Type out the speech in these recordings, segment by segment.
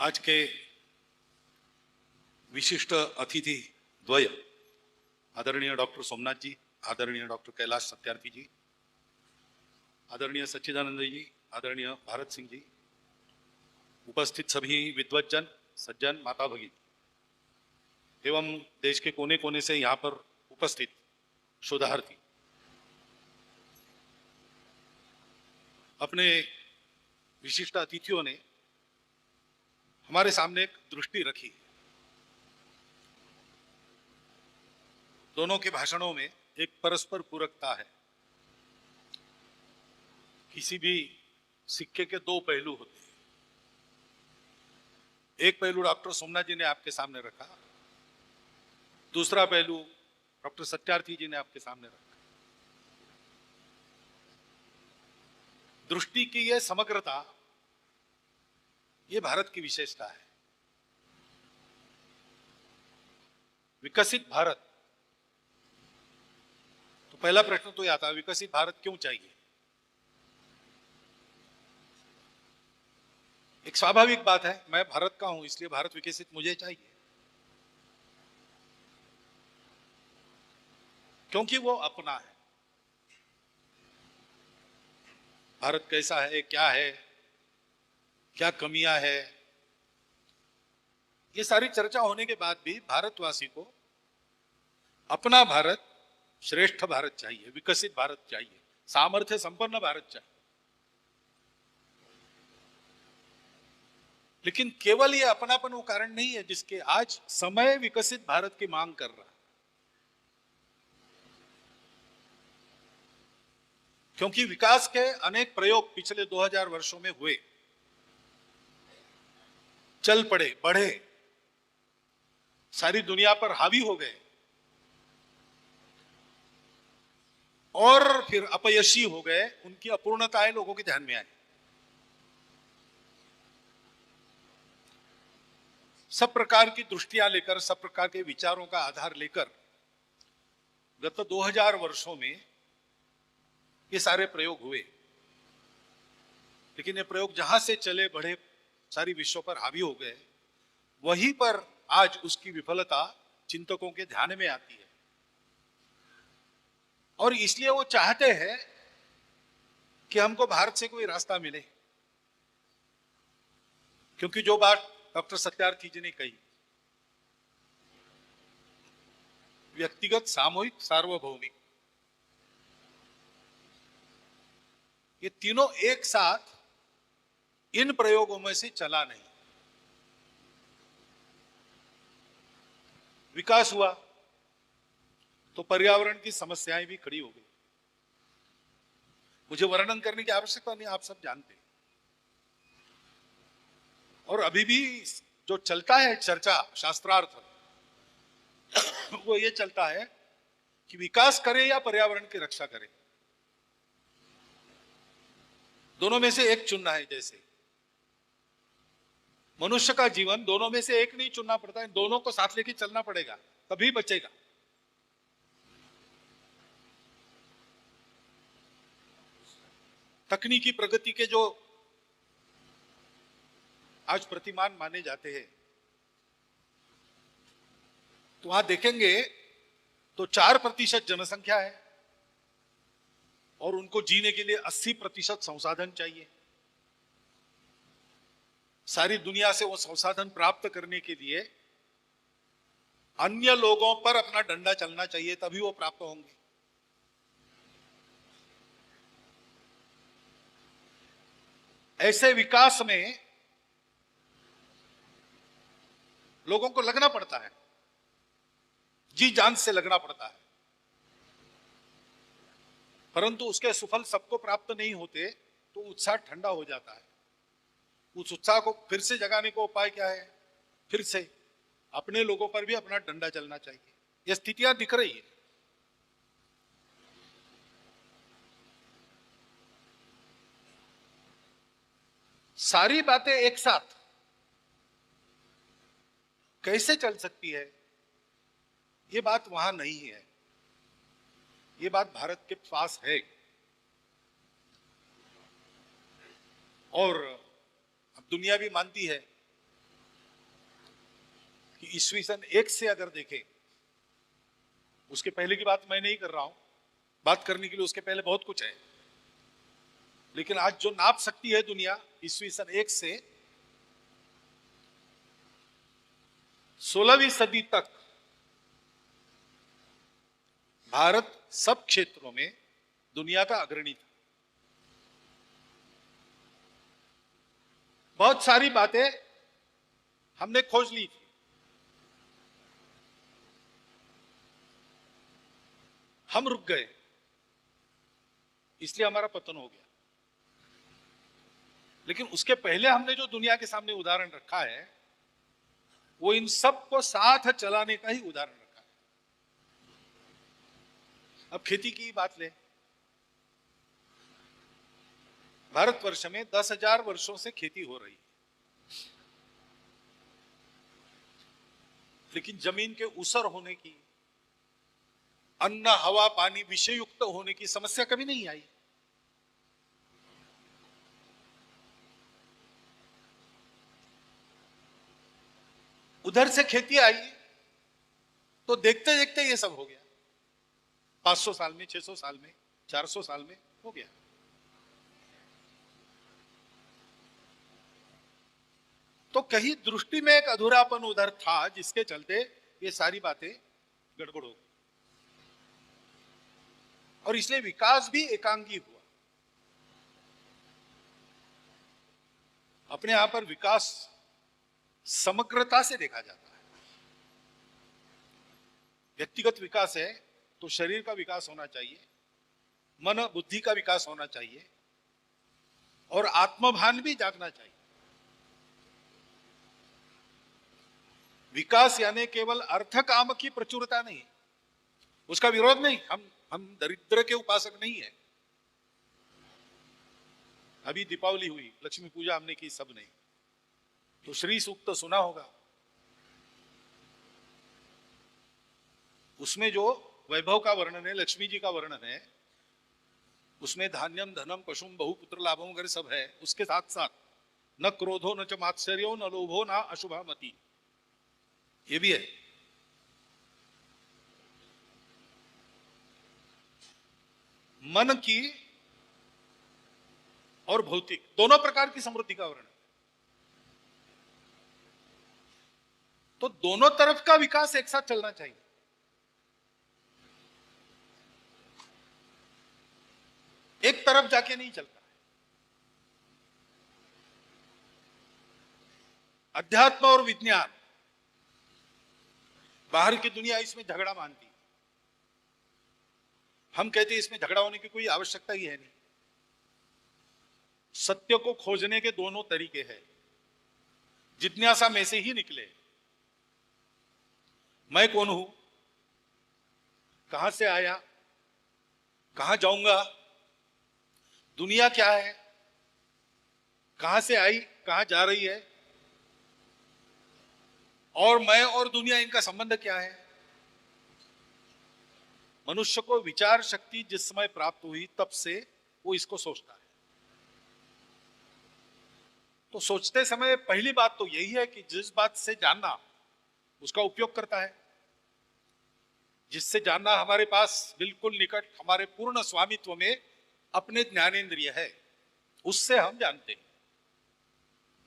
आज के विशिष्ट अतिथि द्वय आदरणीय डॉक्टर सोमनाथ जी, आदरणीय डॉक्टर कैलाश सत्यार्थी जी, आदरणीय सच्चिदानंद जी, आदरणीय भारत सिंह जी, उपस्थित सभी विद्वज्जन, सज्जन, माता भगिनी एवं देश के कोने कोने से यहाँ पर उपस्थित शोधार्थी, अपने विशिष्ट अतिथियों ने हमारे सामने एक दृष्टि रखी। दोनों के भाषणों में एक परस्पर पूरकता है। किसी भी सिक्के के दो पहलू होते हैं। एक पहलू डॉक्टर सोमनाथ जी ने आपके सामने रखा, दूसरा पहलू डॉक्टर सत्यार्थी जी ने आपके सामने रखा। दृष्टि की यह समग्रता, ये भारत की विशेषता है। विकसित भारत, तो पहला प्रश्न तो यह आता है, विकसित भारत क्यों चाहिए? एक स्वाभाविक बात है, मैं भारत का हूं इसलिए भारत विकसित मुझे चाहिए, क्योंकि वो अपना है। भारत कैसा है, क्या कमियां है, ये सारी चर्चा होने के बाद भी भारतवासी को अपना भारत, श्रेष्ठ भारत चाहिए, विकसित भारत चाहिए, सामर्थ्य संपन्न भारत चाहिए। लेकिन केवल ये अपनापन वो कारण नहीं है जिसके आज समय विकसित भारत की मांग कर रहा है। क्योंकि विकास के अनेक प्रयोग पिछले 2000 वर्षों में हुए, चल पड़े, बढ़े, सारी दुनिया पर हावी हो गए और फिर अपयशी हो गए, उनकी अपूर्णताएं लोगों के ध्यान में आई। सब प्रकार की दृष्टियां लेकर, सब प्रकार के विचारों का आधार लेकर गत 2000 वर्षों में ये सारे प्रयोग हुए। लेकिन ये प्रयोग जहां से चले बढ़े, सारी विश्व पर हावी हो गए, वहीं पर आज उसकी विफलता चिंतकों के ध्यान में आती है। और इसलिए वो चाहते हैं कि हमको भारत से कोई रास्ता मिले। क्योंकि जो बात डॉक्टर सत्यार्थी जी ने कही, व्यक्तिगत, सामूहिक, सार्वभौमिक, ये तीनों एक साथ इन प्रयोगों में से चला नहीं। विकास हुआ तो पर्यावरण की समस्याएं भी खड़ी हो गई। मुझे वर्णन करने की आवश्यकता नहीं, आप सब जानते हैं। और अभी भी जो चलता है चर्चा, शास्त्रार्थ, वो ये चलता है कि विकास करे या पर्यावरण की रक्षा करे, दोनों में से एक चुनना है। जैसे मनुष्य का जीवन, दोनों में से एक नहीं चुनना पड़ता है, दोनों को साथ लेके चलना पड़ेगा, तभी बचेगा। तकनीकी प्रगति के जो आज प्रतिमान माने जाते हैं, तो वहां देखेंगे तो 4% जनसंख्या है और उनको जीने के लिए 80% संसाधन चाहिए। सारी दुनिया से वो संसाधन प्राप्त करने के लिए अन्य लोगों पर अपना डंडा चलना चाहिए, तभी वो प्राप्त होंगे। ऐसे विकास में लोगों को लगना पड़ता है, जी जान से लगना पड़ता है, परंतु उसके सुफल सबको प्राप्त नहीं होते, तो उत्साह ठंडा हो जाता है। उस उत्साह को फिर से जगाने का उपाय क्या है? फिर से अपने लोगों पर भी अपना डंडा चलना चाहिए। ये स्थितियां दिख रही है। सारी बातें एक साथ कैसे चल सकती है, ये बात वहां नहीं है। ये बात भारत के पास है। और अब दुनिया भी मानती है ईस्वी सन 1 से अगर देखें, उसके पहले की बात मैं नहीं कर रहा हूं, बात करने के लिए उसके पहले बहुत कुछ है, लेकिन आज जो नाप सकती है दुनिया, ईस्वी सन 1 से 16वीं सदी तक भारत सब क्षेत्रों में दुनिया का अग्रणी था। बहुत सारी बातें हमने खोज ली थी, हम रुक गए, इसलिए हमारा पतन हो गया। लेकिन उसके पहले हमने जो दुनिया के सामने उदाहरण रखा है, वो इन सब को साथ चलाने का ही उदाहरण रखा है। अब खेती की बात ले, भारतवर्ष में 10,000 वर्षों से खेती हो रही है, लेकिन जमीन के ऊसर होने की, अन्न हवा पानी विषय युक्त होने की समस्या कभी नहीं आई। उधर से खेती आई तो देखते देखते ये सब हो गया। 500 साल में, 600 साल में, 400 साल में हो गया। तो कहीं दृष्टि में एक अधूरापन उधर था, जिसके चलते ये सारी बातें गड़बड़ हो गई, और इसलिए विकास भी एकांगी हुआ। अपने यहां पर विकास समग्रता से देखा जाता है। व्यक्तिगत विकास है तो शरीर का विकास होना चाहिए, मन बुद्धि का विकास होना चाहिए, और आत्मभान भी जागना चाहिए। विकास यानी केवल अर्थ काम की प्रचुरता नहीं, उसका विरोध नहीं। हम दरिद्र के उपासक नहीं है। अभी दीपावली हुई, लक्ष्मी पूजा हमने की सबने, तो श्री सूक्त सुना होगा। उसमें जो वैभव का वर्णन है, लक्ष्मी जी का वर्णन है, उसमें धान्यम धनम पशुम बहुपुत्र लाभम वगैरह सब है। उसके साथ साथ न क्रोधो न च मात्सर्यो न लोभो न अशुभा मति, ये भी है। मन की और भौतिक दोनों प्रकार की समृद्धि का वर्णन। तो दोनों तरफ का विकास एक साथ चलना चाहिए। एक तरफ जाके नहीं चलता है। अध्यात्म और विज्ञान, बाहर की दुनिया इसमें झगड़ा मानती है। हम कहते हैं इसमें झगड़ा होने की कोई आवश्यकता ही है नहीं। सत्य को खोजने के दोनों तरीके हैं, जिज्ञासा में से ही निकले। मैं कौन हूं, कहां से आया, कहां जाऊंगा, दुनिया क्या है, कहां से आई, कहां जा रही है, और मैं और दुनिया, इनका संबंध क्या है। मनुष्य को विचार शक्ति जिस समय प्राप्त हुई, तब से वो इसको सोचता है। तो सोचते समय पहली बात तो यही है कि जिस बात से जानना, उसका उपयोग करता है। जिससे जानना हमारे पास बिल्कुल निकट, हमारे पूर्ण स्वामित्व में अपने ज्ञानेंद्रिय है, उससे हम जानते हैं।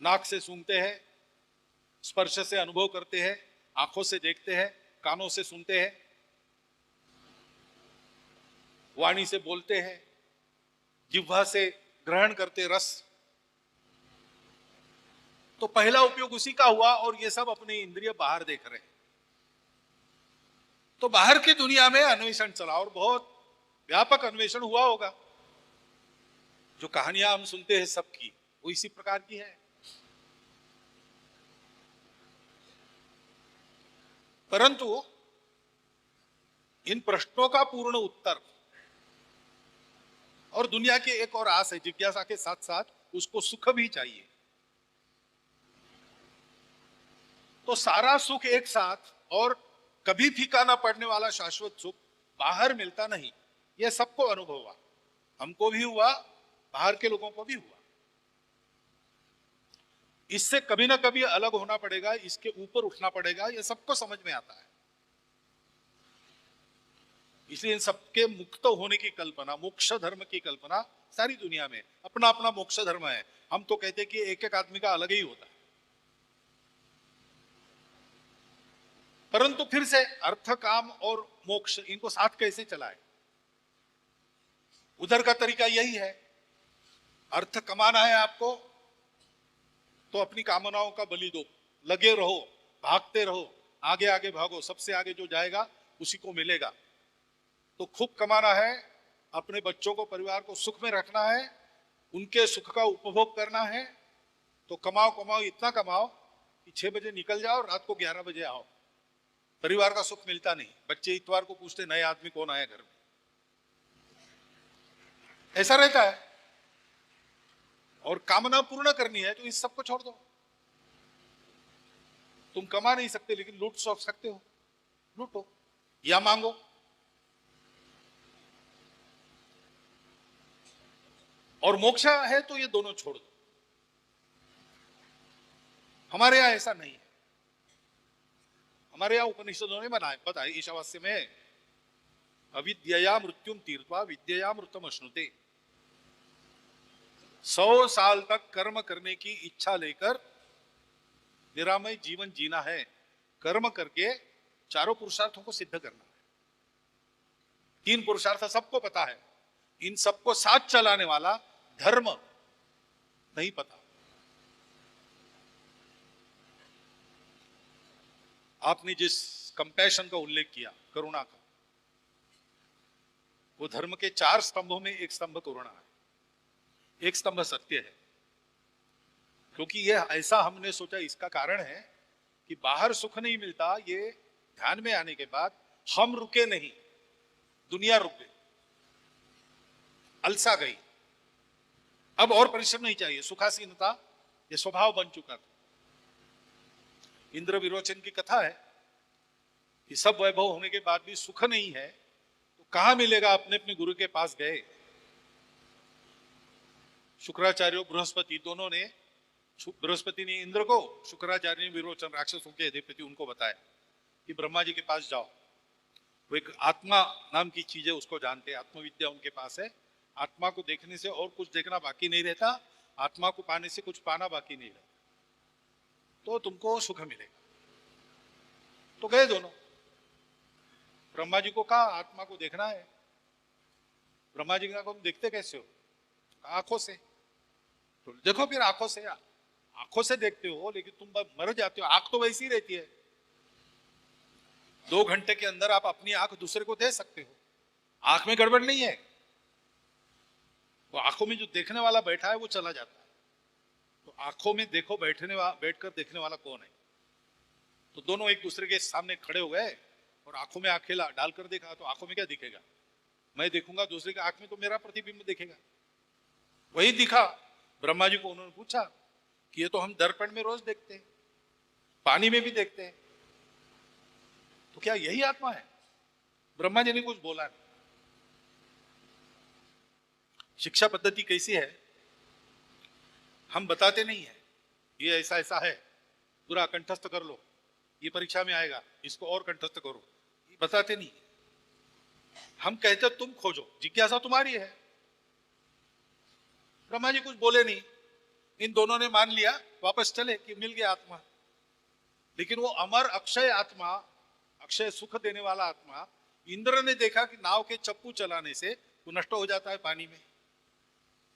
नाक से सूंघते हैं, स्पर्श से अनुभव करते हैं, आंखों से देखते हैं, कानों से सुनते हैं, वाणी से बोलते हैं, जिह्वा से ग्रहण करते रस। तो पहला उपयोग उसी का हुआ, और ये सब अपने इंद्रिय बाहर देख रहे हैं। तो बाहर की दुनिया में अन्वेषण चला, और बहुत व्यापक अन्वेषण हुआ होगा। जो कहानियां हम सुनते हैं सबकी, वो इसी प्रकार की है। परंतु इन प्रश्नों का पूर्ण उत्तर, और दुनिया की एक और आस है, जिज्ञासा के साथ साथ उसको सुख भी चाहिए। तो सारा सुख एक साथ, और कभी फीका ना पड़ने वाला शाश्वत सुख बाहर मिलता नहीं। यह सबको अनुभव हुआ, हमको भी हुआ, बाहर के लोगों को भी हुआ। इससे कभी ना कभी अलग होना पड़ेगा, इसके ऊपर उठना पड़ेगा, ये सबको समझ में आता है। इसलिए इन सबके मुक्त होने की कल्पना, मोक्ष धर्म की कल्पना सारी दुनिया में अपना अपना मोक्ष धर्म है। हम तो कहते हैं कि एक एक आदमी का अलग ही होता है, परंतु फिर से अर्थ, काम और मोक्ष, इनको साथ कैसे चलाए? उधर का तरीका यही है, अर्थ कमाना है आपको तो अपनी कामनाओं का बलि दो, लगे रहो, भागते रहो, आगे आगे भागो, सबसे आगे जो जाएगा उसी को मिलेगा। तो खूब कमाना है, अपने बच्चों को, परिवार को सुख में रखना है, उनके सुख का उपभोग करना है, तो कमाओ कमाओ, इतना कमाओ कि 6 बजे निकल जाओ, रात को 11 बजे आओ। परिवार का सुख मिलता नहीं। बच्चे इतवार को पूछते नए आदमी कौन आया घर में, ऐसा रहता है। और कामना पूर्ण करनी है तो इस सबको छोड़ दो। तुम कमा नहीं सकते लेकिन लूट सकते हो, लूटो या मांगो। और मोक्ष है तो ये दोनों छोड़ दो। हमारे यहां ऐसा नहीं है। हमारे यहां उपनिषदों ने बताया ईशावास्य में, अविद्यया मृत्युम तीर्थवा विद्यया मृतम अश्नुते। 100 साल तक कर्म करने की इच्छा लेकर निरामय जीवन जीना है, कर्म करके चारों पुरुषार्थों को सिद्ध करना है। 3 पुरुषार्थ सबको पता है, इन सबको साथ चलाने वाला धर्म नहीं पता। आपने जिस कंपैशन का उल्लेख किया, करुणा का, वो धर्म के 4 स्तंभों में एक स्तंभ करुणा है, एक स्तंभ सत्य है। क्योंकि ये ऐसा हमने सोचा, इसका कारण है कि बाहर सुख नहीं मिलता, ये ध्यान में आने के बाद हम रुके नहीं, दुनिया रुक गई, अलसा गई। अब और परिश्रम नहीं चाहिए, सुखासीनता ये स्वभाव बन चुका था। इंद्र विरोचन की कथा है कि सब वैभव होने के बाद भी सुख नहीं है तो कहां मिलेगा। अपने अपने गुरु के पास गए, शुक्राचार्य बृहस्पति दोनों ने, बृहस्पति ने इंद्र को, शुक्राचार्य ने विरोचन राक्षसों के अधिपति उनको बताया कि ब्रह्मा जी के पास जाओ, वो एक आत्मा नाम की चीज है, उसको जानते हैं, आत्मविद्या उनके पास है। आत्मा को देखने से और कुछ देखना बाकी नहीं रहता, आत्मा को पाने से कुछ पाना बाकी नहीं रहता, तो तुमको सुख मिलेगा। तो गए दोनों, ब्रह्मा जी को कहा आत्मा को देखना है। ब्रह्मा जी ने कहा तुम देखते कैसे हो? आंखों से। तो देखो फिर आंखों से, आंखों से देखते हो लेकिन तुम मर जाते हो, आंख तो वैसी ही रहती है। 2 घंटे के अंदर आप अपनी आंख दूसरे को दे सकते हो, आंख में गड़बड़ नहीं है। वो आंखों में जो देखने वाला बैठा है वो चला जाता है। तो आंखों में देखो, बैठकर देखने वाला कौन है? तो दोनों एक दूसरे के सामने खड़े हो गए और आंखों में आंखें डालकर देखा, तो आंखों में क्या दिखेगा? मैं देखूंगा दूसरे की आंख में तो मेरा प्रतिबिंब दिखेगा। वही दिखा। ब्रह्मा जी को उन्होंने पूछा कि ये तो हम दर्पण में रोज देखते हैं, पानी में भी देखते हैं, तो क्या यही आत्मा है? ब्रह्मा जी ने कुछ बोला नहीं। शिक्षा पद्धति कैसी है, हम बताते नहीं है ये ऐसा ऐसा है, पूरा कंठस्थ कर लो, ये परीक्षा में आएगा, इसको और कंठस्थ करो, ये बताते नहीं। हम कहते तुम खोजो, जिज्ञासा तुम्हारी है। ब्रह्मा जी कुछ बोले नहीं, इन दोनों ने मान लिया, वापस चले कि मिल गया आत्मा। लेकिन वो अमर अक्षय आत्मा, अक्षय सुख देने वाला आत्मा, इंद्र ने देखा कि नाव के चप्पू चलाने से वो नष्ट हो जाता है पानी में।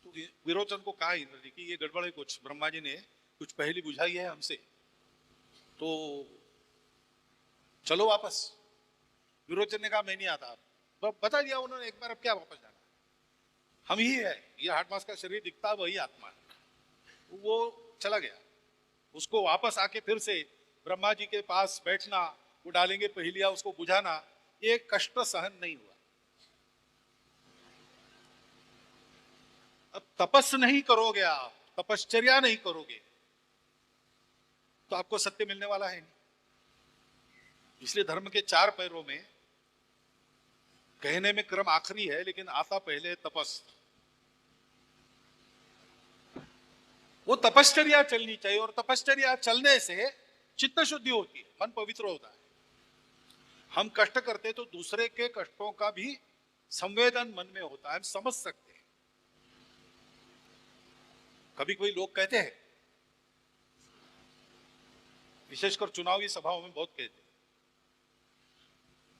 तो विरोचन को कहा इंद्र जी कि ये गड़बड़ है कुछ, ब्रह्मा जी ने कुछ पहली बुझाई है हमसे, तो चलो वापस। विरोचन ने कहा मैं नहीं आता। बता दिया उन्होंने एक बार, अब क्या वापस जाना, हम ही है, ये 8 मास का शरीर दिखता वही आत्मा है। वो चला गया। उसको वापस आके फिर से ब्रह्मा जी के पास बैठना, वो डालेंगे पहेलियां, उसको बुझाना, ये कष्ट सहन नहीं हुआ। अब तपस नहीं करोगे आप, तपश्चर्या नहीं करोगे तो आपको सत्य मिलने वाला है नहीं। इसलिए धर्म के 4 पैरों में कहने में क्रम आखिरी है, लेकिन आता पहले तपस। वो तपश्चर्या चलनी चाहिए, और तपश्चर्या चलने से चित्त शुद्धि होती है, मन पवित्र होता है। हम कष्ट करते तो दूसरे के कष्टों का भी संवेदन मन में होता है, हम समझ सकते हैं। कभी कोई लोग कहते हैं, विशेषकर चुनावी सभाओं में बहुत कहते हैं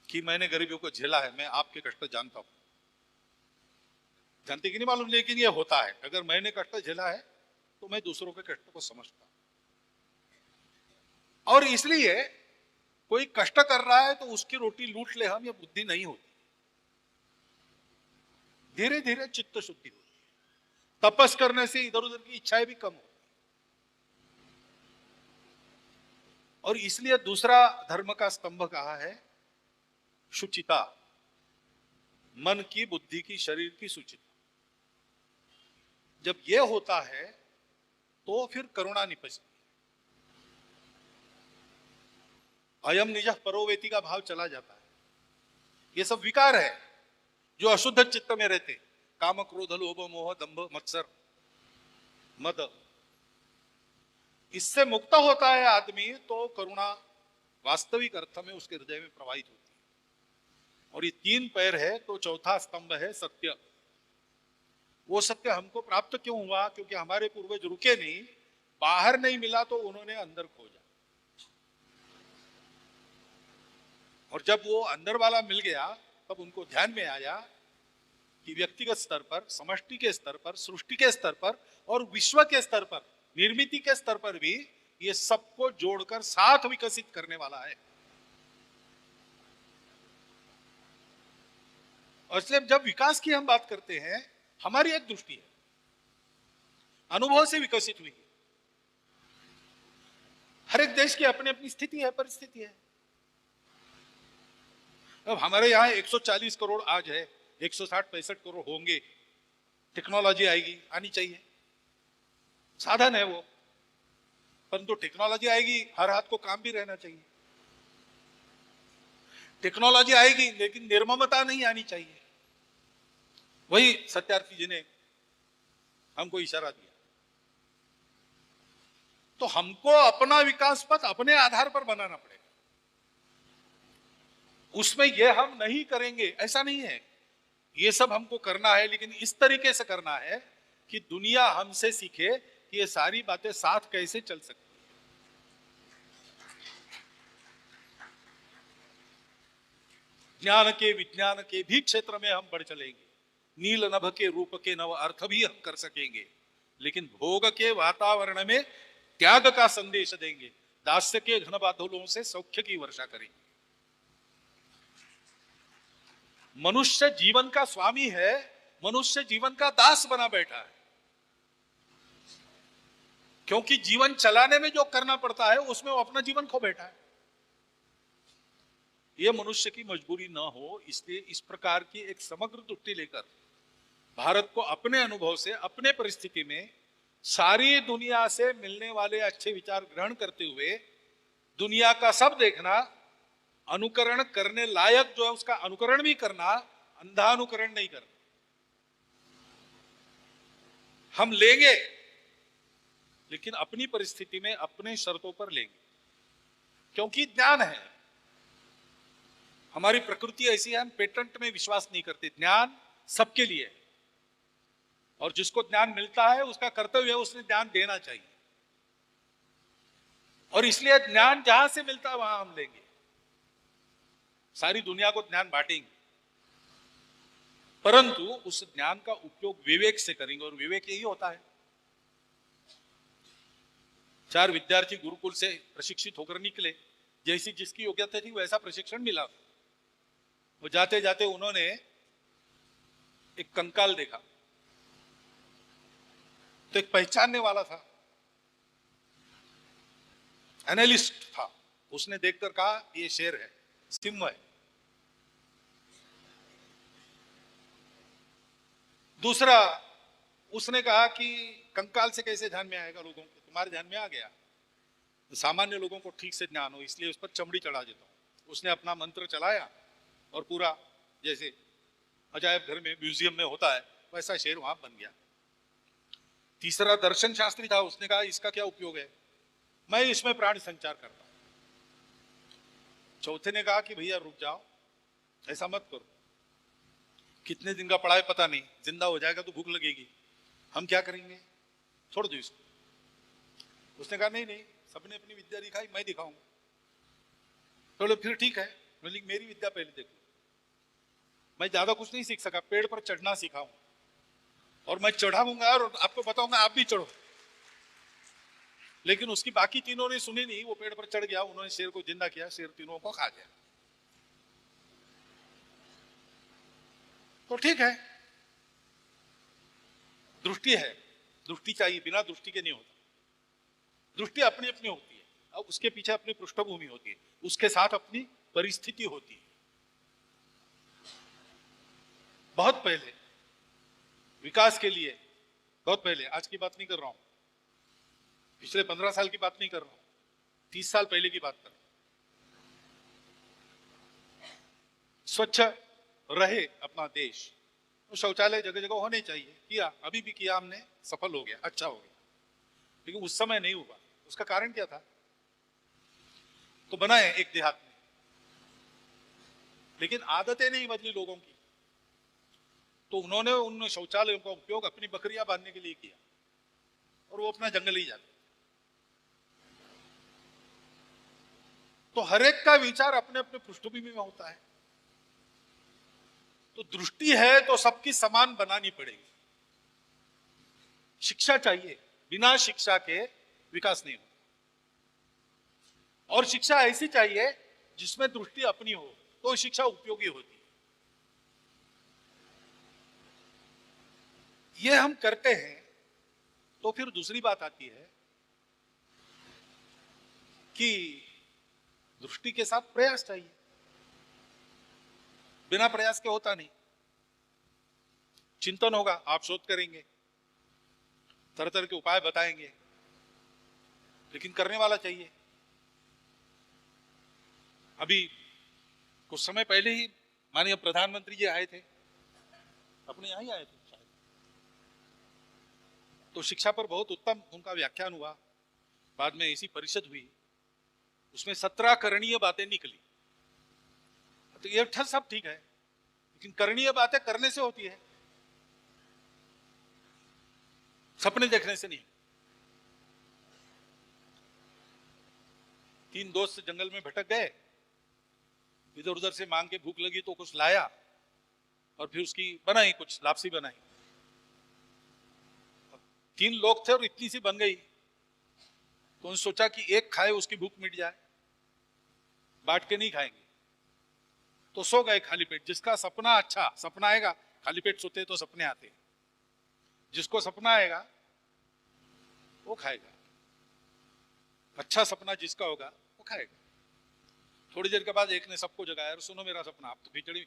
कि मैंने गरीबियों को झेला है, मैं आपके कष्ट जानता हूं। जानते कि नहीं मालूम, लेकिन ये होता है। अगर मैंने कष्ट झेला है तो मैं दूसरों के कष्ट को समझता हूं। और इसलिए कोई कष्ट कर रहा है तो उसकी रोटी लूट ले हम, ये बुद्धि नहीं होती। धीरे धीरे चित्त शुद्धि होती है। तपस करने से इधर उधर की इच्छाएं भी कम होती। और इसलिए दूसरा धर्म का स्तंभ कहा है शुचिता, मन की, बुद्धि की, शरीर की शुचिता। जब यह होता है तो फिर करुणा निपजती। अयम निजः परोवेति का भाव चला जाता है। ये सब विकार है जो अशुद्ध चित्त में रहते, काम, क्रोध, लोभ, मोह, दंभ, मत्सर, मद। इससे मुक्त होता है आदमी तो करुणा वास्तविक अर्थ में उसके हृदय में प्रवाहित होती है। और ये तीन पैर है तो चौथा स्तंभ है सत्य। वो सत्य हमको प्राप्त क्यों हुआ? क्योंकि हमारे पूर्वज रुके नहीं, बाहर नहीं मिला तो उन्होंने अंदर खोजा। और जब वो अंदर वाला मिल गया तब उनको ध्यान में आया कि व्यक्तिगत स्तर पर, समष्टि के स्तर पर, सृष्टि के स्तर पर और विश्व के स्तर पर, निर्मिति के स्तर पर भी ये सबको जोड़कर साथ विकसित करने वाला है। और इसलिए जब विकास की हम बात करते हैं, हमारी एक दृष्टि है, अनुभव से विकसित हुई। हर एक देश की अपनी अपनी स्थिति है, परिस्थिति है। अब हमारे यहाँ 140 करोड़ आज है, 160-65 करोड़ होंगे। टेक्नोलॉजी आएगी, आनी चाहिए, साधन है वो। परंतु टेक्नोलॉजी आएगी, हर हाथ को काम भी रहना चाहिए। टेक्नोलॉजी आएगी लेकिन निर्ममता नहीं आनी चाहिए। वही सत्यार्थी जी ने हमको इशारा दिया। तो हमको अपना विकास पथ अपने आधार पर बनाना पड़ेगा। उसमें ये हम नहीं करेंगे ऐसा नहीं है, ये सब हमको करना है, लेकिन इस तरीके से करना है कि दुनिया हमसे सीखे कि ये सारी बातें साथ कैसे चल सकती है। ज्ञान के, विज्ञान के भी क्षेत्र में हम बढ़ चलेंगे। नील नभ के रूप के नव अर्थ भी हम कर सकेंगे, लेकिन भोग के वातावरण में त्याग का संदेश देंगे। दास्य के घन बादलों से सौख्य की वर्षा करेंगे। मनुष्य जीवन का स्वामी है, मनुष्य जीवन का दास बना बैठा है। क्योंकि जीवन चलाने में जो करना पड़ता है उसमें वो अपना जीवन खो बैठा है। ये मनुष्य की मजबूरी ना हो, इसलिए इस प्रकार की एक समग्र दृष्टि लेकर भारत को अपने अनुभव से, अपने परिस्थिति में सारी दुनिया से मिलने वाले अच्छे विचार ग्रहण करते हुए दुनिया का सब देखना, अनुकरण करने लायक जो है उसका अनुकरण भी करना, अंधा अनुकरण नहीं करना। हम लेंगे लेकिन अपनी परिस्थिति में, अपने शर्तों पर लेंगे, क्योंकि ज्ञान है। हमारी प्रकृति ऐसी है, हम पेटेंट में विश्वास नहीं करते। ज्ञान सबके लिए है और जिसको ज्ञान मिलता है उसका कर्तव्य है उसने ज्ञान देना चाहिए। और इसलिए ज्ञान जहां से मिलता है वहां हम लेंगे। सारी दुनिया को ज्ञान बांटेंगे, परंतु उस ज्ञान का उपयोग विवेक से करेंगे, और विवेक यही होता है। 4 विद्यार्थी गुरुकुल से प्रशिक्षित होकर निकले, जैसी जिसकी योग्यता थी वैसा प्रशिक्षण मिला। वो जाते जाते उन्होंने एक कंकाल देखा, तो एक पहचानने वाला था, एनालिस्ट था, उसने देखकर कहा ये शेर है, सिंह है। दूसरा उसने कहा कि कंकाल से कैसे ध्यान में आएगा लोगों को, तुम्हारे ध्यान में आ गया। तो सामान्य लोगों को ठीक से ज्ञान हो इसलिए उस पर चमड़ी चढ़ा देता हूं। उसने अपना मंत्र चलाया और पूरा जैसे अजायब घर में, म्यूजियम में होता है वैसा शेर वहां बन गया। तीसरा दर्शन शास्त्री था, उसने कहा इसका क्या उपयोग है, मैं इसमें प्राण संचार करता हूं। चौथे ने कहा कि भैया रुक जाओ, ऐसा मत करो, कितने दिन का पड़ा है पता नहीं, जिंदा हो जाएगा तो भूख लगेगी, हम क्या करेंगे, छोड़ दो इसको। उसने कहा नहीं नहीं, सबने अपनी विद्या दिखाई, मैं दिखाऊंगा। तो फिर ठीक है, बोले मेरी विद्या पहले देखो। मैं ज्यादा कुछ नहीं सीख सका, पेड़ पर चढ़ना सीखा हूं, और मैं चढ़ाऊंगा और आपको बताऊंगा आप भी चढ़ो। लेकिन उसकी बाकी तीनों ने सुनी नहीं, वो पेड़ पर चढ़ गया, उन्होंने शेर को जिंदा किया, शेर तीनों को खा गया। तो ठीक है, दृष्टि है, दृष्टि चाहिए, बिना दृष्टि के नहीं होता। दृष्टि अपनी अपनी होती है, अब उसके पीछे अपनी पृष्ठभूमि होती है, उसके साथ अपनी परिस्थिति होती है। बहुत पहले विकास के लिए, बहुत पहले, आज की बात नहीं कर रहा हूं, पिछले 15 साल की बात नहीं कर रहा हूं, 30 साल पहले की बात कर रहा हूं। स्वच्छ रहे अपना देश, तो शौचालय जगह जगह होने चाहिए, किया, अभी भी किया हमने, सफल हो गया, अच्छा हो गया। लेकिन उस समय नहीं हुआ, उसका कारण क्या था, तो बनाए एक देहात में, लेकिन आदतें नहीं बदली लोगों की, तो उन्होंने उन शौचालयों का उपयोग अपनी बकरियां बांधने के लिए किया, और वो अपना जंगल ही जाते। तो हर एक का विचार अपने अपने पृष्ठभूमि में होता है। तो दृष्टि है तो सबकी समान बनानी पड़ेगी। शिक्षा चाहिए, बिना शिक्षा के विकास नहीं हो, और शिक्षा ऐसी चाहिए जिसमें दृष्टि अपनी हो, तो शिक्षा उपयोगी होती है। ये हम करते हैं, तो फिर दूसरी बात आती है कि दृष्टि के साथ प्रयास चाहिए, बिना प्रयास के होता नहीं। चिंतन होगा, आप शोध करेंगे, तरह तरह के उपाय बताएंगे, लेकिन करने वाला चाहिए। अभी कुछ समय पहले ही माननीय प्रधानमंत्री जी आए थे, अपने यहां ही आए थे शायद, तो शिक्षा पर बहुत उत्तम उनका व्याख्यान हुआ। बाद में ऐसी परिषद हुई, उसमें 17 करणीय बातें निकली। तो ये सब ठीक है, लेकिन करणीय बातें करने से होती है, सपने देखने से नहीं। 3 दोस्त जंगल में भटक गए, इधर उधर से मांग के भूख लगी तो कुछ लाया, और फिर उसकी बनाई, कुछ लापसी बनाई। 3 लोग थे और इतनी सी बन गई, तो उन्होंने सोचा कि एक खाए उसकी भूख मिट जाए, बांट के नहीं खाएंगे, तो सो गए खाली पेट। जिसका सपना अच्छा, सपना आएगा, खाली पेट सोते तो सपने आते, जिसको सपना आएगा वो खाएगा, अच्छा सपना जिसका होगा वो खाएगा। थोड़ी देर के बाद एक ने सबको जगाया, सुनो मेरा सपना, अब तो खिचड़ी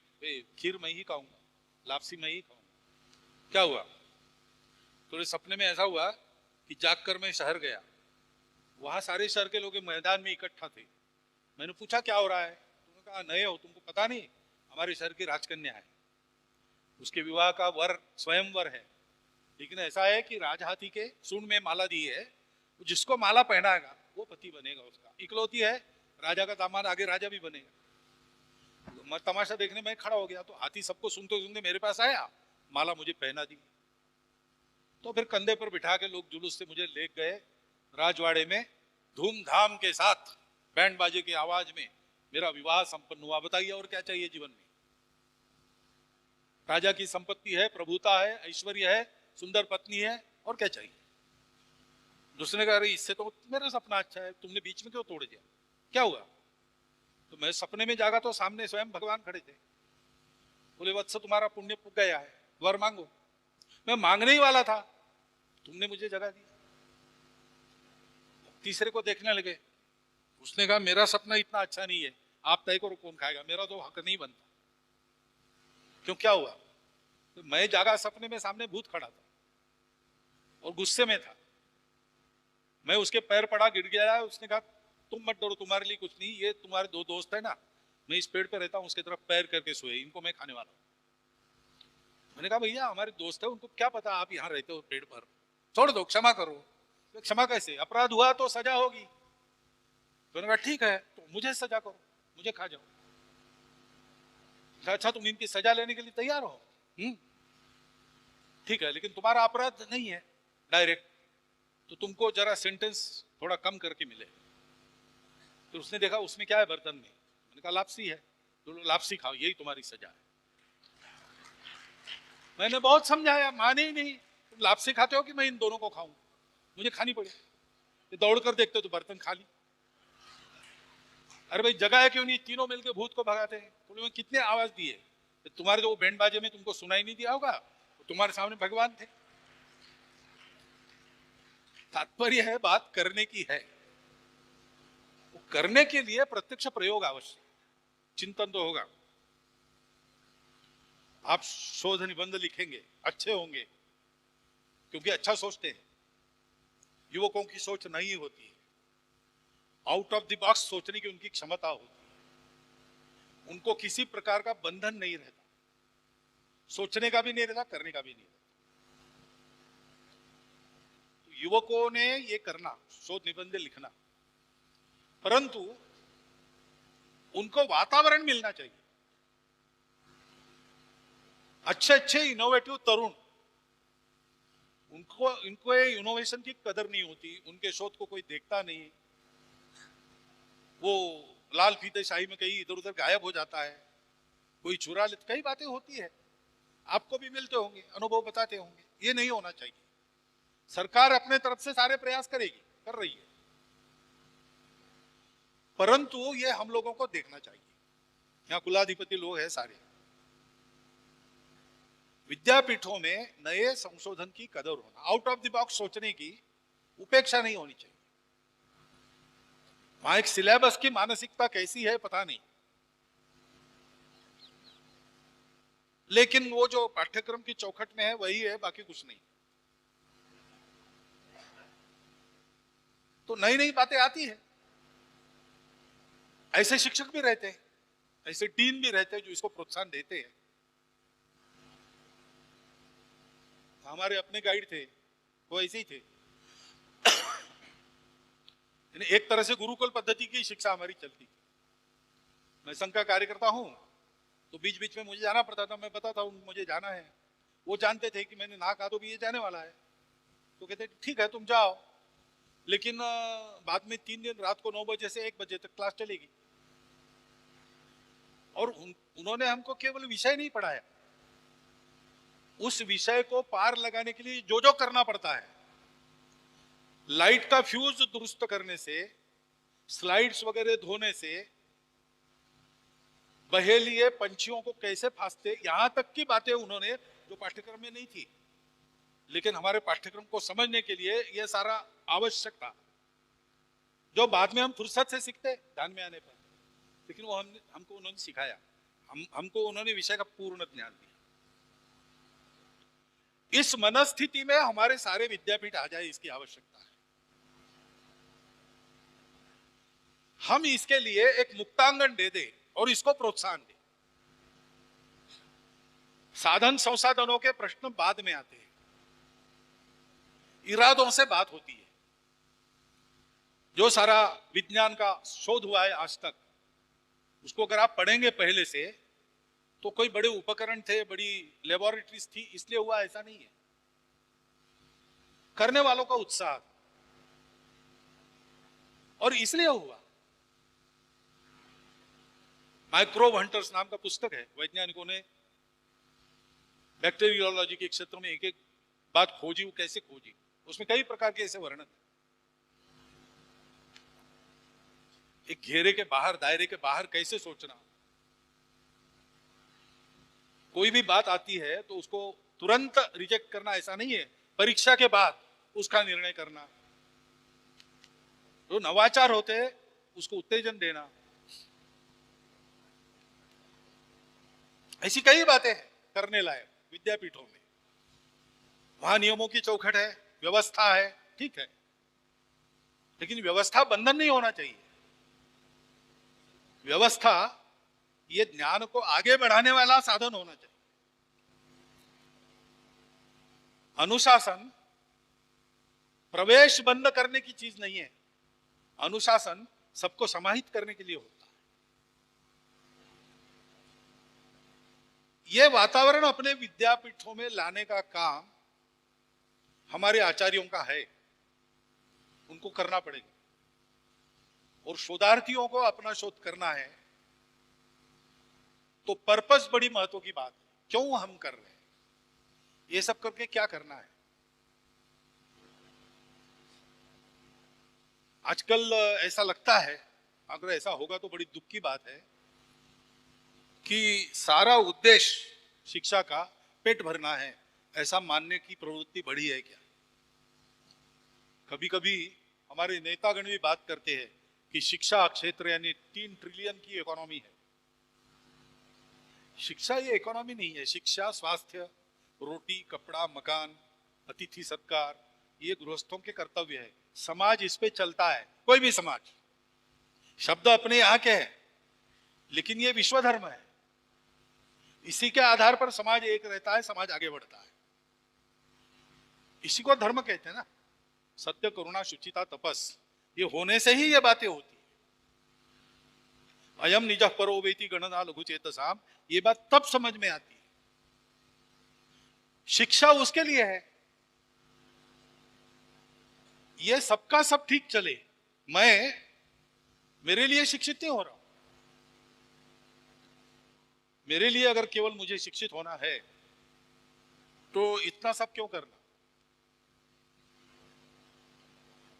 खीर मैं ही खाऊंगा, लापसी मैं ही खाऊंगा। क्या हुआ, थोड़े सपने में ऐसा हुआ कि जागकर मैं शहर गया, वहां सारे शहर के लोग मैदान में इकट्ठा थे। मैंने पूछा क्या हो रहा है, उन्होंने कहा नए हो, तुमको पता नहीं, हमारे शहर की राजकन्या है, उसके विवाह का वर स्वयंवर है, लेकिन ऐसा है कि राजहाथी के सूंड में माला दी है, जिसको माला पहनाएगा वो पति बनेगा उसका, इकलौती है, राजा का दामाद, आगे राजा भी बनेगा। मैं तमाशा देखने में खड़ा हो गया, तो हाथी सबको सुनते सुनते मेरे पास आया, माला मुझे पहना दी, तो फिर कंधे पर बिठा के लोग जुलूस से मुझे ले गए राजवाड़े में, धूमधाम के साथ बैंड बाजे की आवाज में मेरा विवाह संपन्न हुआ। बताइए और क्या चाहिए जीवन में, राजा की संपत्ति है, प्रभुता है, ऐश्वर्य है, सुंदर पत्नी है, और क्या चाहिए। दूसरे कह रही इससे तो मेरा सपना अच्छा है, तुमने बीच में क्यों तोड़ दिया, क्या हुआ। तो मैं सपने में जागा तो सामने स्वयं भगवान खड़े थे, बोले वत्स तुम्हारा पुण्य पुग गया है, वर मांगो। मैं मांगने ही वाला था, तुमने मुझे जगा दिया। तीसरे को देखने लगे, उसने कहा मेरा सपना इतना अच्छा नहीं है, आप तय करो कौन खाएगा, मेरा तो हक नहीं बनता। क्यों, क्या हुआ, तो मैं जागा सपने में, सामने भूत खड़ा था और गुस्से में था, मैं उसके पैर पड़ा, गिर गया। उसने कहा तुम मत डरो, तुम्हारे लिए कुछ नहीं, ये तुम्हारे 2 दोस्त है ना, मैं इस पेड़ पे रहता हूँ, उसके तरफ पैर करके सोए, इनको मैं खाने वाला हूँ। मैंने कहा भैया हमारे दोस्त है, उनको क्या पता आप यहाँ रहते हो पेड़ पर, छोड़ दो, क्षमा करो। तो क्षमा कैसे, अपराध हुआ तो सजा होगी। तो उन्होंने कहा ठीक है, तो मुझे सजा करो, मुझे खा जाओ। अच्छा, तुम इनकी सजा लेने के लिए तैयार हो? ठीक है, लेकिन तुम्हारा अपराध नहीं है डायरेक्ट, तो तुमको जरा सेंटेंस थोड़ा कम करके मिले। तो उसने देखा उसमें क्या है बर्तन में, मैंने कहा लापसी है, तो लापसी खाओ, यही तुम्हारी सजा है। मैंने बहुत समझाया, माने ही नहीं। तुम लापसी खाते हो कि मैं इन दोनों को खाऊं? मुझे खानी पड़ी। ये दौड़ कर देखते तो बर्तन खाली। अरे भाई, जगह है क्यों नहीं, तीनों मिलकर भूत को भगाते हैं। तो कितने आवाज दिए, तुम्हारे जो बैंड बाजे में तुमको सुनाई नहीं दिया होगा, तुम्हारे सामने भगवान थे। तात्पर्य है, बात करने की है, करने के लिए प्रत्यक्ष प्रयोग आवश्यक, चिंतन तो होगा। आप शोध निबंध लिखेंगे, अच्छे होंगे, क्योंकि अच्छा सोचते हैं। युवकों की सोच नहीं होती है, आउट ऑफ द बॉक्स सोचने की उनकी क्षमता होती है। उनको किसी प्रकार का बंधन नहीं रहता, सोचने का भी नहीं रहता, करने का भी नहीं रहता। तो युवकों ने ये करना, शोध निबंध लिखना, परंतु उनको वातावरण मिलना चाहिए। अच्छे अच्छे इनोवेटिव तरुण, इनको इनोवेशन की कदर नहीं होती, उनके शोध को कोई देखता नहीं, वो लाल फीते शाही में कहीं इधर उधर गायब हो जाता है, कोई चुरा ले, कई बातें होती है, आपको भी मिलते होंगे, अनुभव बताते होंगे। ये नहीं होना चाहिए। सरकार अपने तरफ से सारे प्रयास करेगी, कर रही है, परंतु ये हम लोगों को देखना चाहिए। यहाँ कुलाधिपति लोग हैं सारे, विद्यापीठों में नए संशोधन की कदर होना, आउट ऑफ द बॉक्स सोचने की उपेक्षा नहीं होनी चाहिए। वहां एक सिलेबस की मानसिकता कैसी है पता नहीं, लेकिन वो जो पाठ्यक्रम की चौखट में है वही है, बाकी कुछ नहीं। तो नई नई बातें आती है। ऐसे शिक्षक भी रहते हैं, ऐसे डीन भी रहते हैं जो इसको प्रोत्साहन देते हैं। हमारे अपने गाइड थे, वो ऐसे ही थे। एक तरह से गुरुकुल पद्धति की शिक्षा हमारी चलती। मैं संघ का कार्यकर्ता हूं, तो बीच बीच में मुझे जाना पड़ता था, मैं बताता हूं मुझे जाना है। वो जानते थे कि मैंने ना कहा तो भी ये जाने वाला है, तो कहते ठीक है तुम जाओ, लेकिन बाद में 3 दिन रात को 9 बजे से 1 बजे तक क्लास चलेगी। और उन्होंने हमको केवल विषय नहीं पढ़ाया, उस विषय को पार लगाने के लिए जो जो करना पड़ता है, लाइट का फ्यूज दुरुस्त करने से, स्लाइड्स वगैरह धोने से, बहेलिए पंछियों को कैसे फांसते, यहां तक की बातें उन्होंने, जो पाठ्यक्रम में नहीं थी, लेकिन हमारे पाठ्यक्रम को समझने के लिए यह सारा आवश्यक था, जो बाद में हम फुर्सत से सीखते ध्यान में आने पर। लेकिन वो हमको उन्होंने सिखाया, हमको उन्होंने विषय का पूर्ण ज्ञान दिया। इस मनस्थिति में हमारे सारे विद्यापीठ आ जाए, इसकी आवश्यकता है। हम इसके लिए एक मुक्तांगन दे दे और इसको प्रोत्साहन दे। साधन संसाधनों के प्रश्न बाद में आते हैं, इरादों से बात होती है। जो सारा विज्ञान का शोध हुआ है आज तक, उसको अगर आप पढ़ेंगे पहले से, तो कोई बड़े उपकरण थे, बड़ी लेबोरेटरीज थी इसलिए हुआ, ऐसा नहीं है। करने वालों का उत्साह, और इसलिए हुआ। माइक्रोब हंटर्स नाम का पुस्तक है, वैज्ञानिकों ने बैक्टीरियोलॉजी के क्षेत्र में एक एक बात खोजी, वो कैसे खोजी, उसमें कई प्रकार के ऐसे वर्णन। एक घेरे के बाहर, दायरे के बाहर कैसे सोचना, कोई भी बात आती है तो उसको तुरंत रिजेक्ट करना, ऐसा नहीं है, परीक्षा के बाद उसका निर्णय करना। जो नवाचार होते हैं उसको उत्तेजन देना, ऐसी कई बातें हैं करने लायक विद्यापीठों में। वहां नियमों की चौखट है, व्यवस्था है, ठीक है, लेकिन व्यवस्था बंधन नहीं होना चाहिए। व्यवस्था ये ज्ञान को आगे बढ़ाने वाला साधन होना चाहिए। अनुशासन प्रवेश बंद करने की चीज नहीं है। अनुशासन सबको समाहित करने के लिए होता है। यह वातावरण अपने विद्यापीठों में लाने का काम हमारे आचार्यों का है, उनको करना पड़ेगा। और शोधार्थियों को अपना शोध करना है, तो पर्पस बड़ी महत्व की बात है। क्यों हम कर रहे हैं, ये सब करके क्या करना है। आजकल ऐसा लगता है, अगर ऐसा होगा तो बड़ी दुख की बात है, कि सारा उद्देश्य शिक्षा का पेट भरना है, ऐसा मानने की प्रवृत्ति बढ़ी है क्या। कभी कभी हमारे नेतागण भी बात करते हैं कि शिक्षा क्षेत्र यानी 3 ट्रिलियन की इकोनॉमी है। शिक्षा ये इकोनॉमी नहीं है। शिक्षा, स्वास्थ्य, रोटी, कपड़ा, मकान, अतिथि सत्कार, ये गृहस्थों के कर्तव्य है। समाज इस पे चलता है, कोई भी समाज। शब्द अपने यहाँ के हैं, लेकिन ये विश्व धर्म है। इसी के आधार पर समाज एक रहता है, समाज आगे बढ़ता है। इसी को धर्म कहते हैं ना। सत्य, करुणा, शुचिता, तपस, ये होने से ही ये बातें होती है। अयम निजः परो वेति गणना लघु चेतसाम, ये बात तब समझ में आती है। शिक्षा उसके लिए है, ये सबका सब ठीक चले। मैं मेरे लिए शिक्षित नहीं हो रहा हूं। मेरे लिए अगर केवल मुझे शिक्षित होना है तो इतना सब क्यों करना।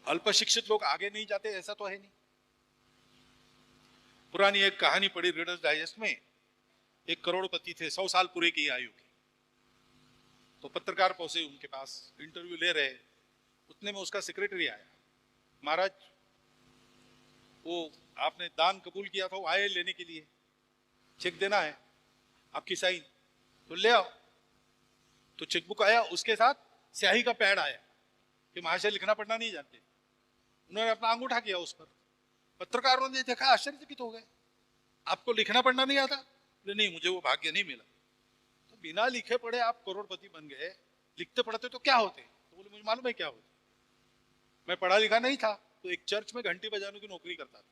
अल्प शिक्षित लोग आगे नहीं जाते, ऐसा तो है नहीं। पुरानी एक कहानी पढ़ी रीडर्स डाइजेस्ट में। एक करोड़पति थे, 100 साल पूरे की आयु के। तो पत्रकार पहुंचे उनके पास, इंटरव्यू ले रहे। उतने में उसका सेक्रेटरी आया। महाराज, वो आपने दान कबूल किया था, वो आए लेने के लिए, चेक देना है, आपकी साइन। तो ले आओ। तो चेकबुक आया, उसके साथ स्याही का पैड आया कि महाशय लिखना पढ़ना नहीं जानते। उन्होंने अपना अंगूठा किया उस पर। पत्रकारों ने देखा, आश्चर्यचकित हो गए, आपको लिखना पढ़ना नहीं आता? नहीं, मुझे वो भाग्य नहीं मिला। तो बिना लिखे पढ़े आप करोड़पति बन गए, लिखते पढ़ते तो क्या होते? तो बोले, मुझे मालूम है क्या होते। मैं पढ़ा लिखा नहीं था, तो एक चर्च में घंटी बजाने की नौकरी करता था।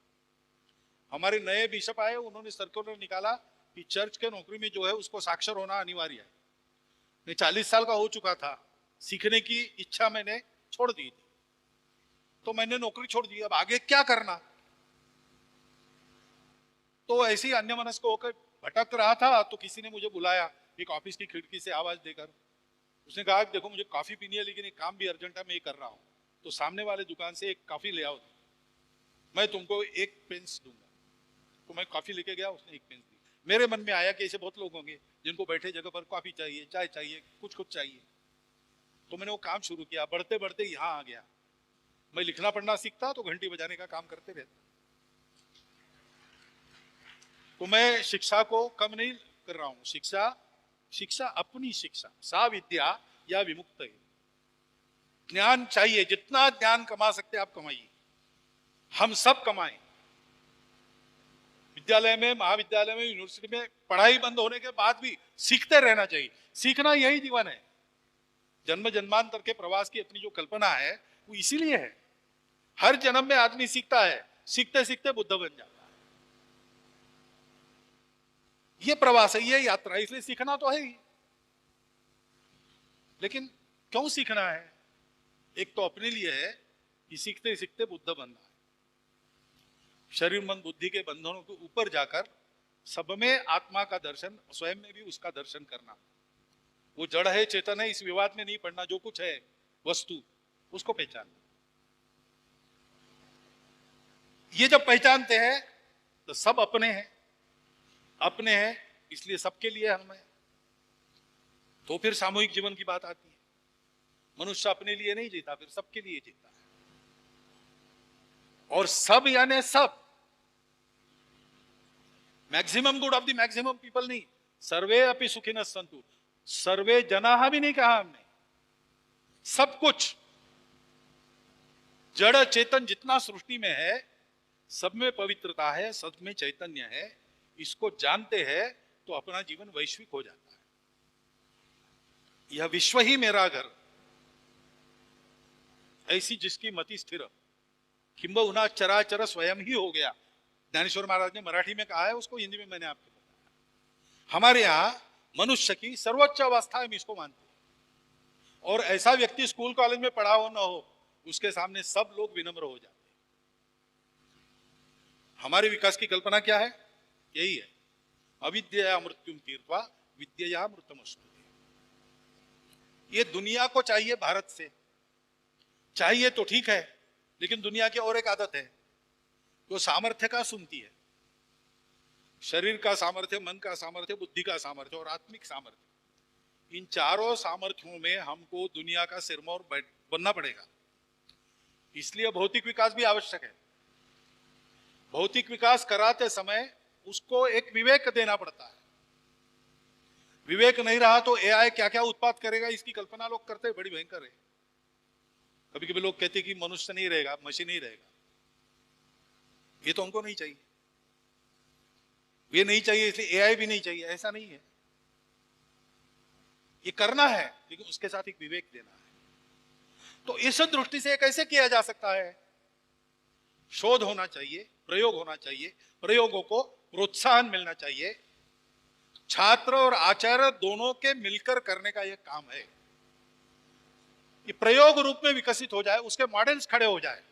हमारे नए बिशप आए, उन्होंने सर्कुलर निकाला कि चर्च के नौकरी में जो है उसको साक्षर होना अनिवार्य है। मैं 40 साल का हो चुका था, सीखने की इच्छा मैंने छोड़ दी थी, तो मैंने नौकरी छोड़ दी। अब आगे क्या करना। तो ऐसे ही अन्यमनस्क होकर भटक रहा था, तो किसी ने मुझे बुलाया एक ऑफिस की खिड़की से आवाज देकर। उसने कहा, देखो मुझे कॉफी पीनी है, लेकिन एक काम भी अर्जेंट है, मैं ये कर रहा हूं, तो सामने वाले दुकान से एक कॉफी ले आओ, मैं तुमको एक पेंस दूंगा। तो मैं कॉफी लेके गया, उसने एक पेंस दी। मेरे मन में आया कि ऐसे बहुत लोग होंगे जिनको बैठे जगह पर कॉफी चाहिए, चाय चाहिए, कुछ कुछ चाहिए। तो मैंने वो काम शुरू किया। बढ़ते बढ़ते यहां आ गया। मैं लिखना पढ़ना सीखता तो घंटी बजाने का काम करते रहता। तो मैं शिक्षा को कम नहीं कर रहा हूं। शिक्षा अपनी शिक्षा, सा विद्या या विमुक्त है। ज्ञान चाहिए, जितना ज्ञान कमा सकते आप कमाइए, हम सब कमाएं। विद्यालय में, महाविद्यालय में, यूनिवर्सिटी में पढ़ाई बंद होने के बाद भी सीखते रहना चाहिए। सीखना यही जीवन है। जन्म जन्मांतर के प्रवास की अपनी जो कल्पना है वो इसीलिए है। हर जन्म में आदमी सीखता है, सीखते सीखते बुद्ध बन जाता है। ये प्रवास है, ये यात्रा, इसलिए सीखना तो है ही। लेकिन क्यों सीखना है? एक तो अपने लिए है कि सीखते सीखते बुद्ध बनना है। शरीर मन बुद्धि के बंधनों के ऊपर जाकर सब में आत्मा का दर्शन, स्वयं में भी उसका दर्शन करना। वो जड़ है, चेतन है, इस विवाद में नहीं पड़ना। जो कुछ है वस्तु, उसको पहचानना। ये जब पहचानते हैं तो सब अपने हैं, अपने हैं, इसलिए सबके लिए हम हैं। तो फिर सामूहिक जीवन की बात आती है। मनुष्य अपने लिए नहीं जीता, फिर सबके लिए जीता है। और सब यानी सब, maximum good of the maximum people नहीं। सर्वे अपि सुखिनः सन्तु, सर्वे जनाः भी नहीं कहा हमने। सब कुछ जड़ चेतन जितना सृष्टि में है, सब में पवित्रता है, सब में चैतन्य है। इसको जानते हैं तो अपना जीवन वैश्विक हो जाता है। यह विश्व ही मेरा घर, ऐसी जिसकी मति स्थिर, किंबहुना चराचर स्वयं ही हो गया। ज्ञानेश्वर महाराज ने मराठी में कहा है, उसको हिंदी में मैंने आपको बताया। हमारे यहाँ मनुष्य की सर्वोच्च अवस्था हम इसको मानते हैं, और ऐसा व्यक्ति स्कूल कॉलेज में पढ़ा हो न हो, उसके सामने सब लोग विनम्र हो जाते हैं। हमारे विकास की कल्पना क्या है? यही है, अविद्या मृत्युम तीर्त्वा विद्या मृतमस्तुते। ये दुनिया को चाहिए भारत से, चाहिए तो ठीक है, लेकिन दुनिया की और एक आदत है, वो सामर्थ्य का सुनती है। शरीर का सामर्थ्य, मन का सामर्थ्य, बुद्धि का सामर्थ्य और आत्मिक सामर्थ्य, इन चारों सामर्थ्यों में हमको दुनिया का सिरमौर बनना पड़ेगा। इसलिए भौतिक विकास भी आवश्यक है। भौतिक विकास कराते समय उसको एक विवेक देना पड़ता है। विवेक नहीं रहा तो एआई क्या क्या उत्पाद करेगा, इसकी कल्पना लोग करते हैं, बड़ी भयंकर है। कभी कभी लोग कहते हैं कि मनुष्य नहीं रहेगा, मशीन ही रहेगा। ये तो हमको नहीं चाहिए, ये नहीं चाहिए, इसलिए एआई भी नहीं चाहिए, ऐसा नहीं है। ये करना है, लेकिन उसके साथ एक विवेक देना है। तो इस दृष्टि से कैसे किया जा सकता है? शोध होना चाहिए, प्रयोग होना चाहिए, प्रयोगों को प्रोत्साहन मिलना चाहिए। छात्र और आचार्य दोनों के मिलकर करने का यह काम है। ये प्रयोग रूप में विकसित हो जाए, उसके मॉडल्स खड़े हो जाए।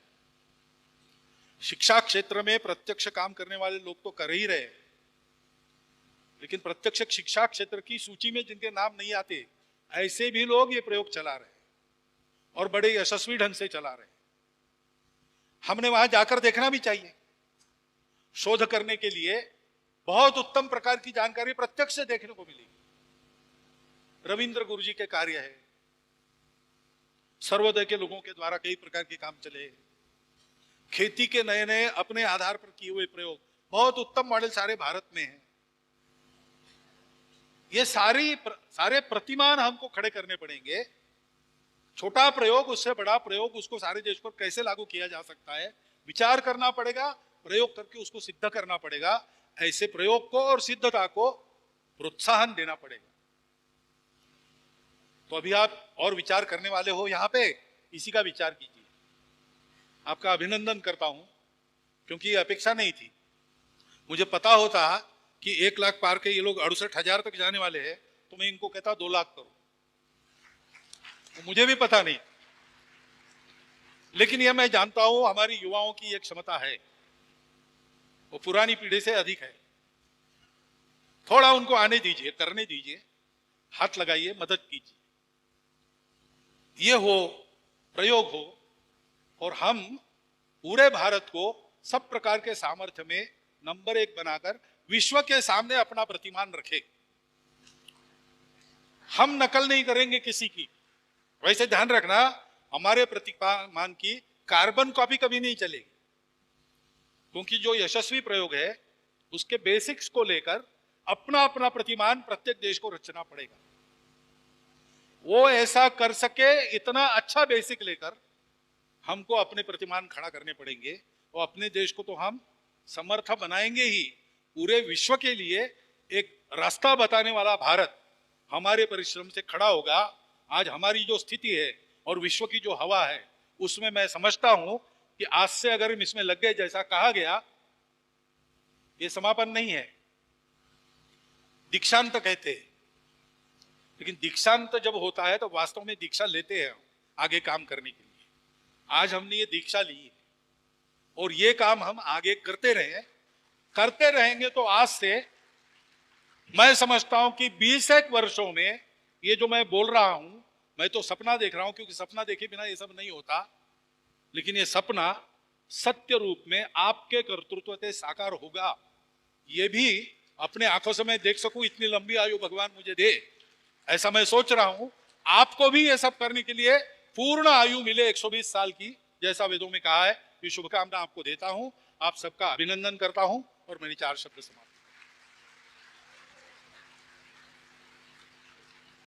शिक्षा क्षेत्र में प्रत्यक्ष काम करने वाले लोग तो कर ही रहे हैं, लेकिन प्रत्यक्ष शिक्षा क्षेत्र की सूची में जिनके नाम नहीं आते, ऐसे भी लोग ये प्रयोग चला रहे हैं और बड़े यशस्वी ढंग से चला रहे हैं। हमने वहां जाकर देखना भी चाहिए। शोध करने के लिए बहुत उत्तम प्रकार की जानकारी प्रत्यक्ष से देखने को मिलेगी। रविंद्र गुरु जी के कार्य है, सर्वोदय के लोगों के द्वारा कई प्रकार के काम चले, खेती के नए नए अपने आधार पर किए हुए प्रयोग, बहुत उत्तम मॉडल सारे भारत में हैं। ये सारे प्रतिमान हमको खड़े करने पड़ेंगे। छोटा प्रयोग, उससे बड़ा प्रयोग, उसको सारे देश पर कैसे लागू किया जा सकता है, विचार करना पड़ेगा, प्रयोग करके उसको सिद्ध करना पड़ेगा। ऐसे प्रयोग को और सिद्धता को प्रोत्साहन देना पड़ेगा। तो अभी आप और विचार करने वाले हो यहां पे, इसी का विचार कीजिए। आपका अभिनंदन करता हूं, क्योंकि ये अपेक्षा नहीं थी। मुझे पता होता कि 1 लाख पार के ये लोग 68,000 तक जाने वाले हैं, तो मैं इनको कहता 2 लाख करो। तो मुझे भी पता नहीं, लेकिन यह मैं जानता हूं हमारी युवाओं की एक क्षमता है, वो पुरानी पीढ़ी से अधिक है। थोड़ा उनको आने दीजिए, करने दीजिए, हाथ लगाइए, मदद कीजिए। ये हो, प्रयोग हो, और हम पूरे भारत को सब प्रकार के सामर्थ्य में नंबर 1 बनाकर विश्व के सामने अपना प्रतिमान रखे। हम नकल नहीं करेंगे किसी की। वैसे ध्यान रखना, हमारे प्रतिमान की कार्बन कॉपी कभी नहीं चलेगी, क्योंकि जो यशस्वी प्रयोग है उसके बेसिक्स को लेकर अपना अपना प्रतिमान प्रत्येक देश को रचना पड़ेगा। वो ऐसा कर सके, इतना अच्छा बेसिक लेकर हमको अपने प्रतिमान खड़ा करने पड़ेंगे, और अपने देश को तो हम समर्थ बनाएंगे ही। पूरे विश्व के लिए एक रास्ता बताने वाला भारत हमारे परिश्रम से खड़ा होगा। आज हमारी जो स्थिति है और विश्व की जो हवा है, उसमें मैं समझता हूं कि आज से अगर हम इसमें लग गए, जैसा कहा गया, ये समापन नहीं है, दीक्षांत कहते हैं। लेकिन दीक्षांत जब होता है तो वास्तव में दीक्षा लेते हैं आगे काम करने के लिए। आज हमने ये दीक्षा ली है और ये काम हम आगे करते रहेंगे। तो आज से मैं समझता हूं कि 20 वर्षों में ये जो मैं बोल रहा हूं, मैं तो सपना देख रहा हूं, क्योंकि सपना देखे बिना ये सब नहीं होता। लेकिन ये सपना सत्य रूप में आपके कर्तृत्व से साकार होगा। ये भी अपने आंखों से मैं देख सकूं, इतनी लंबी आयु भगवान मुझे दे, ऐसा मैं सोच रहा हूं। आपको भी ये सब करने के लिए पूर्ण आयु मिले, 120 साल की, जैसा वेदों में कहा है। ये शुभकामना आपको देता हूं। आप सबका अभिनंदन करता हूं और मेरी 4 शब्द समाप्त।